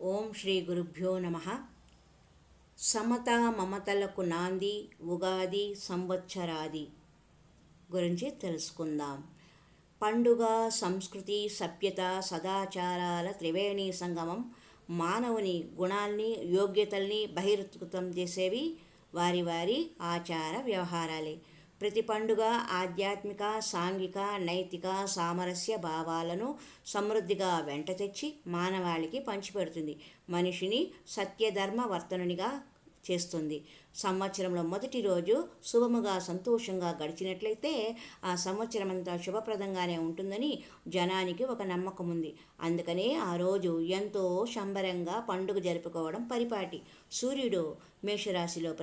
ఓం శ్రీ గురుభ్యో నమః. సమత మమతలకు నాంది ఉగాది సంవత్సరాది గురించి తెలుసుకుందాం. పండుగ, సంస్కృతి, సభ్యత, సదాచారాల త్రివేణి సంగమం. మానవుని గుణాల్ని, యోగ్యతల్ని బహిర్గతం చేసేవి వారి వారి ఆచార వ్యవహారాలే. ప్రతి పండుగ ఆధ్యాత్మిక, సాంఘిక, నైతిక, సామరస్య భావాలను సమృద్ధిగా వెంట తెచ్చి మానవాళికి పంచిపెడుతుంది. మనిషిని సత్యధర్మ వర్తనునిగా చేస్తుంది. సంవత్సరంలో మొదటి రోజు శుభముగా, సంతోషంగా గడిచినట్లయితే ఆ సంవత్సరం అంతా శుభప్రదంగానే ఉంటుందని జనానికి ఒక నమ్మకం ఉంది. అందుకనే ఆ రోజు ఎంతో సంబరంగా పండుగ జరుపుకోవడం పరిపాటి. సూర్యుడు మేషరాశిలో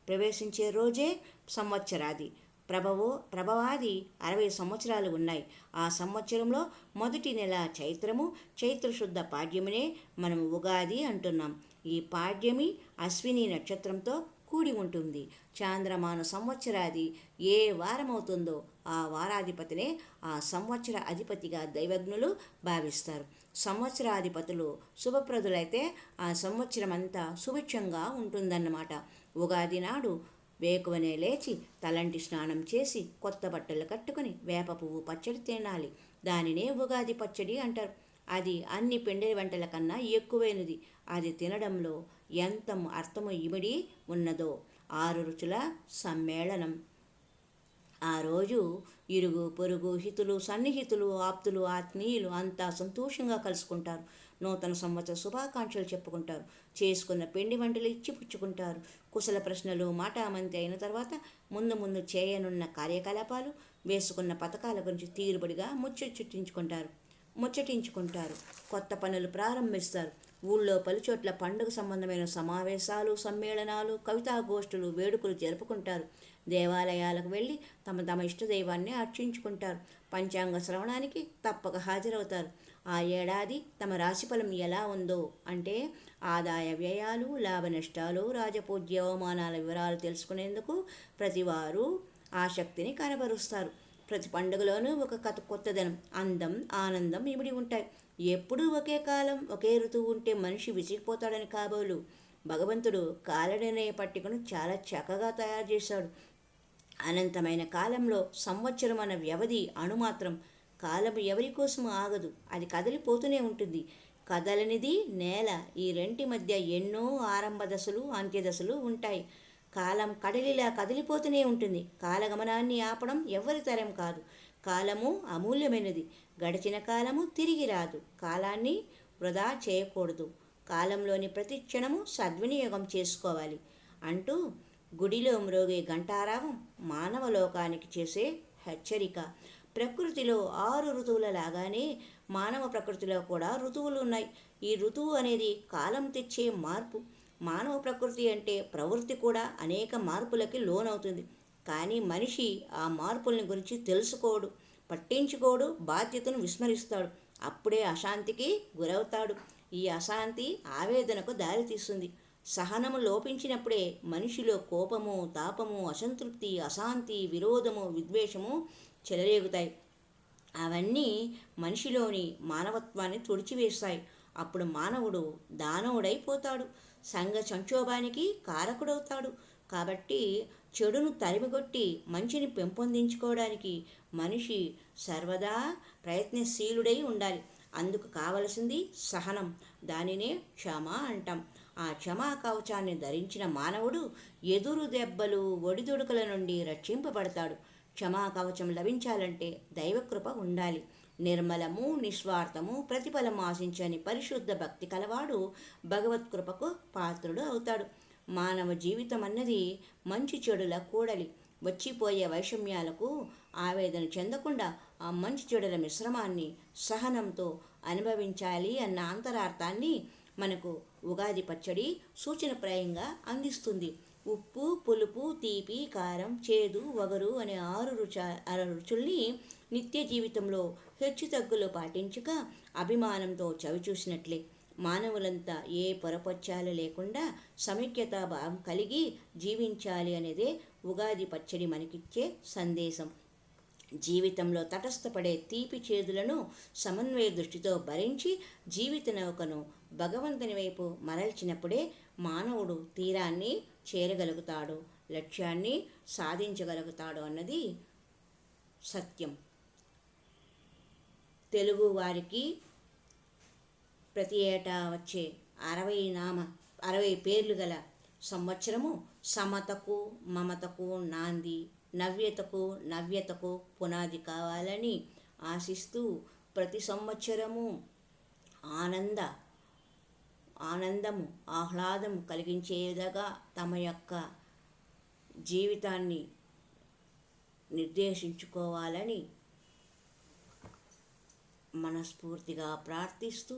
ప్రవేశించే రోజే సంవత్సరాది. ప్రభవాది 60 సంవత్సరాలు ఉన్నాయి. ఆ సంవత్సరంలో మొదటి నెల చైత్రము. చైత్రశుద్ధ పాడ్యమినే మనం ఉగాది అంటున్నాం. ఈ పాడ్యమి అశ్విని నక్షత్రంతో కూడి ఉంటుంది. చాంద్రమాన సంవత్సరాది ఏ వారమవుతుందో ఆ వారాధిపతినే ఆ సంవత్సర అధిపతిగా దైవజ్ఞులు భావిస్తారు. సంవత్సరాధిపతులు శుభప్రదులైతే ఆ సంవత్సరం అంతా సుభిక్షంగా ఉంటుందన్నమాట. ఉగాది నాడు వేకువనే లేచి తలంటి స్నానం చేసి కొత్త బట్టలు కట్టుకుని వేప పువ్వు పచ్చడి తినాలి. దానినే ఉగాది పచ్చడి అంటారు. అది అన్ని పిండి వంటల కన్నా ఎక్కువైనది. అది తినడంలో ఎంత అర్థము ఇమిడి ఉన్నదో. 6 రుచుల సమ్మేళనం. ఆ రోజు ఇరుగు పొరుగు, హితులు, సన్నిహితులు, ఆప్తులు, ఆత్మీయులు అంతా సంతోషంగా కలుసుకుంటారు. నూతన సంవత్సర శుభాకాంక్షలు చెప్పుకుంటారు. చేసుకున్న పిండి వంటలు ఇచ్చి పుచ్చుకుంటారు. కుశల ప్రశ్నలు మాటామంతి అయిన తర్వాత ముందు చేయనున్న కార్యకలాపాలు, వేసుకున్న పథకాల గురించి తీరుబడిగా ముచ్చటించుకుంటారు. కొత్త పనులు ప్రారంభిస్తారు. ఊళ్ళో పలుచోట్ల పండుగ సంబంధమైన సమావేశాలు, సమ్మేళనాలు, కవితాగోష్ఠులు, వేడుకలు జరుపుకుంటారు. దేవాలయాలకు వెళ్ళి తమ ఇష్టదైవాన్ని అర్చించుకుంటారు. పంచాంగ శ్రవణానికి తప్పక హాజరవుతారు. ఆ ఏడాది తమ రాశిఫలం ఎలా ఉందో అంటే ఆదాయ వ్యయాలు, లాభ నష్టాలు, రాజపూజ్య అవమానాల వివరాలు తెలుసుకునేందుకు ప్రతివారు ఆసక్తిని కనబరుస్తారు. ప్రతి పండుగలోనూ ఒక కొత్తదనం, అందం, ఆనందం ఇమిడి ఉంటాయి. ఎప్పుడూ ఒకే కాలం, ఒకే ఋతువు ఉంటే మనిషి విసిగిపోతాడని కాబోలు. భగవంతుడు కాలనిర్ణయ పట్టికను చాలా చక్కగా తయారు చేశాడు. అనంతమైన కాలంలో సంవత్సరం అన్న వ్యవధి అణుమాత్రం. కాలము ఎవరి కోసం ఆగదు, అది కదిలిపోతూనే ఉంటుంది. కదలనిది నేల. ఈ రెంటి మధ్య ఎన్నో ఆరంభ దశలు, అంత్యదశలు ఉంటాయి. కాలం కడలిలా కదిలిపోతూనే ఉంటుంది. కాలగమనాన్ని ఆపడం ఎవరి తరం కాదు. కాలము అమూల్యమైనది. గడిచిన కాలము తిరిగి రాదు. కాలాన్ని వృధా చేయకూడదు. కాలంలోని ప్రతి క్షణము సద్వినియోగం చేసుకోవాలి అంటూ గుడిలో మ్రోగే ఘంటారావం మానవ లోకానికి చేసే హెచ్చరిక. ప్రకృతిలో 6 ఋతువుల లాగానే మానవ ప్రకృతిలో కూడా ఋతువులు ఉన్నాయి. ఈ ఋతువు అనేది కాలం తెచ్చే మార్పు. మానవ ప్రకృతి అంటే ప్రవృత్తి కూడా అనేక మార్పులకి లోనవుతుంది. కానీ మనిషి ఆ మార్పుల్ని గురించి తెలుసుకోడు, పట్టించుకోడు, బాధ్యతను విస్మరిస్తాడు. అప్పుడే అశాంతికి గురవుతాడు. ఈ అశాంతి ఆవేదనకు దారితీస్తుంది. సహనము లోపించినప్పుడే మనిషిలో కోపము, తాపము, అసంతృప్తి, అశాంతి, విరోధము, విద్వేషము చెలరేగుతాయి. అవన్నీ మనిషిలోని మానవత్వాన్ని తుడిచివేస్తాయి. అప్పుడు మానవుడు దానవుడైపోతాడు. సంఘ సంక్షోభానికి కారకుడవుతాడు. కాబట్టి చెడును తరిమికొట్టి మంచిని పెంపొందించుకోవడానికి మనిషి సర్వదా ప్రయత్నశీలుడై ఉండాలి. అందుకు కావలసింది సహనం. దానినే క్షమ అంటాం. ఆ క్షమా కవచాన్ని ధరించిన మానవుడు ఎదురు దెబ్బలు, ఒడిదుడుకుల నుండి రక్షింపబడతాడు. క్షమా కవచం లభించాలంటే దైవకృప ఉండాలి. నిర్మలము, నిస్వార్థము, ప్రతిఫలం ఆశించని పరిశుద్ధ భక్తి కలవాడు భగవత్కృపకు పాత్రుడు అవుతాడు. మానవ జీవితం అన్నది మంచి చెడుల కూడలి. వచ్చిపోయే వైషమ్యాలకు ఆవేదన చెందకుండా ఆ మంచి చెడుల మిశ్రమాన్ని సహనంతో అనుభవించాలి అన్న అంతరార్థాన్ని మనకు ఉగాది పచ్చడి సూచనప్రాయంగా అందిస్తుంది. ఉప్పు, పులుపు, తీపి, కారం, చేదు, వగరు అనే 6 రుచుల్ని నిత్య జీవితంలో హెచ్చుతగ్గులు పాటించక అభిమానంతో చవిచూసినట్లే మానవులంతా ఏ పొరపచ్చాలు లేకుండా సమైక్యతా భావం కలిగి జీవించాలి అనేదే ఉగాది పచ్చడి మనకిచ్చే సందేశం. జీవితంలో తటస్థపడే తీపి చేదులను సమన్వయ దృష్టితో భరించి జీవిత నౌకను భగవంతుని వైపు మరల్చినప్పుడే మానవుడు తీరాన్ని చేరగలుగుతాడు, లక్ష్యాన్ని సాధించగలుగుతాడు అన్నది సత్యం. తెలుగు వారికి ప్రతి ఏటా వచ్చే 60 పేర్లు గల సంవత్సరము సమతకు మమతకు నాంది, నవ్యతకు పునాది కావాలని ఆశిస్తూ ప్రతి సంవత్సరము ఆనందము ఆహ్లాదము కలిగించేదిగా తమ యొక్క జీవితాన్ని నిర్దేశించుకోవాలని మనస్ఫూర్తిగా ప్రార్థిస్తూ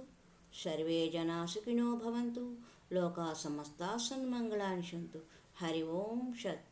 సర్వే జనా సుఖినో భవంతు, లోకా సమస్తా సన్మంగళాని సంతు. హరి ఓం సత్.